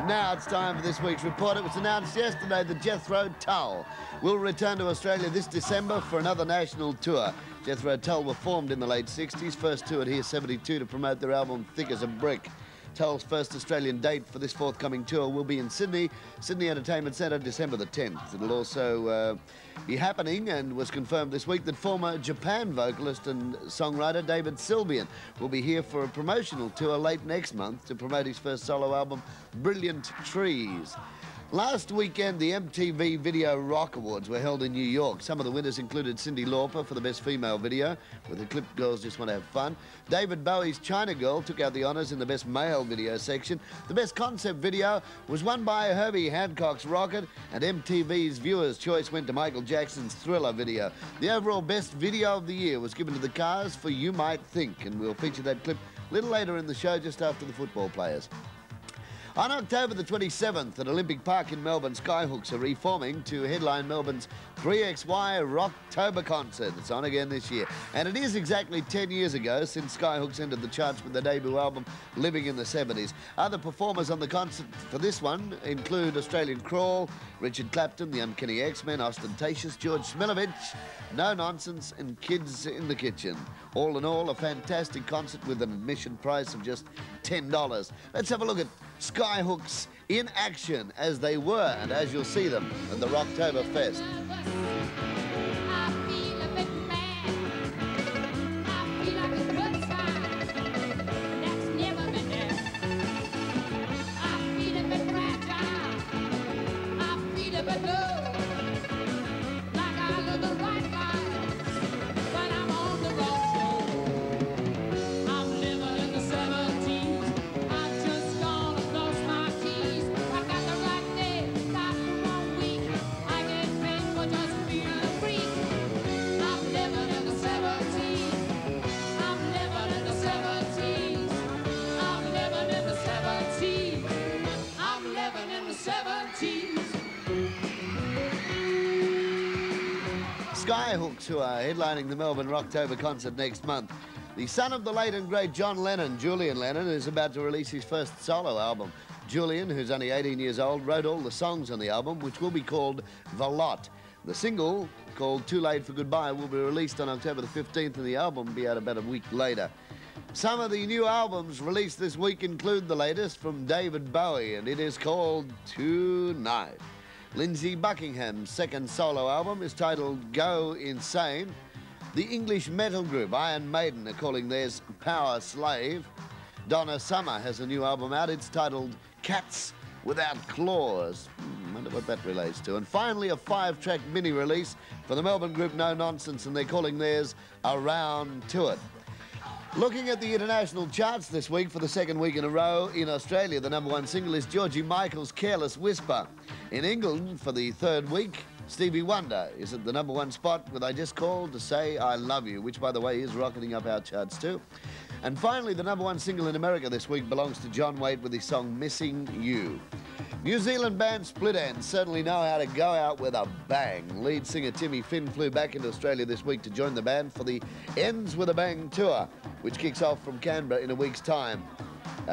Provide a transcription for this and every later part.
now it's time for this week's report. It was announced yesterday that Jethro Tull will return to Australia this December for another national tour. Jethro Tull were formed in the late 60s, first toured here 72 to promote their album Thick as a Brick. Tull's first Australian date for this forthcoming tour will be in Sydney Entertainment Centre, December the 10th. It'll also be happening, and was confirmed this week, that former Japan vocalist and songwriter David Sylvian will be here for a promotional tour late next month to promote his first solo album, Brilliant Trees. Last weekend, the MTV Video Rock Awards were held in New York. Some of the winners included Cyndi Lauper for the Best Female Video, with the clip Girls Just Want to Have Fun. David Bowie's China Girl took out the honours in the Best Male Video section. The Best Concept Video was won by Herbie Hancock's Rocket, and MTV's Viewer's Choice went to Michael Jackson's Thriller video. The overall Best Video of the Year was given to The Cars for You Might Think, and we'll feature that clip a little later in the show, just after the football players. On October the 27th at Olympic Park in Melbourne, Skyhooks are reforming to headline Melbourne's 3XY Rocktober concert. It's on again this year. And it is exactly 10 years ago since Skyhooks entered the charts with their debut album, Living in the 70s. Other performers on the concert for this one include Australian Crawl, Richard Clapton, the Uncanny X-Men, Ostentatious, George Smilovich, No Nonsense, and Kids in the Kitchen. All in all, a fantastic concert with an admission price of just $10. Let's have a look at Skyhooks in action as they were and as you'll see them at the Rocktober Fest. Skyhooks, who are headlining the Melbourne Rocktober concert next month. The son of the late and great John Lennon, Julian Lennon, is about to release his first solo album. Julian, who's only 18 years old, wrote all the songs on the album, which will be called The Lot. The single, called Too Late for Goodbye, will be released on October the 15th, and the album will be out about a week later. Some of the new albums released this week include the latest from David Bowie, and it is called Tonight. Lindsey Buckingham's second solo album is titled Go Insane. The English metal group Iron Maiden are calling theirs Power Slave. Donna Summer has a new album out. It's titled Cats Without Claws. Wonder what that relates to. And finally, a 5-track mini release for the Melbourne group No Nonsense, and they're calling theirs Around to It. Looking at the international charts this week for the second week in a row, in Australia, the #1 single is Georgie Michael's Careless Whisper. In England, for the third week, Stevie Wonder is at the #1 spot with I Just Called to Say I Love You, which, by the way, is rocketing up our charts too. And finally, the #1 single in America this week belongs to John Waite with his song Missing You. New Zealand band Split Enz certainly know how to go out with a bang. Lead singer Timmy Finn flew back into Australia this week to join the band for the Ends with a Bang tour, which kicks off from Canberra in a week's time.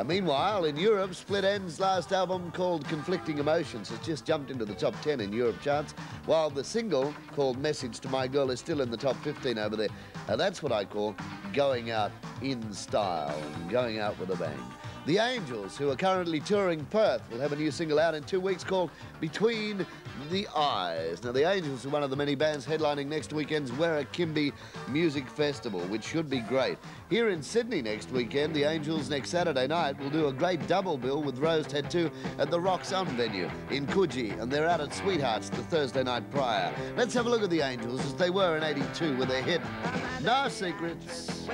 Meanwhile, in Europe, Split Enz's last album, called Conflicting Emotions, has just jumped into the top 10 in Europe charts, while the single, called Message to My Girl, is still in the top 15 over there. That's what I call going out in style and going out with a bang. The Angels, who are currently touring Perth, will have a new single out in 2 weeks called Between the Eyes. Now, the Angels are one of the many bands headlining next weekend's Werrikimbe Music Festival, which should be great. Here in Sydney next weekend, the Angels next Saturday night will do a great double bill with Rose Tattoo at the Rocks On venue in Coogee, and they're out at Sweethearts the Thursday night prior. Let's have a look at the Angels as they were in '82 with their hit No Secrets.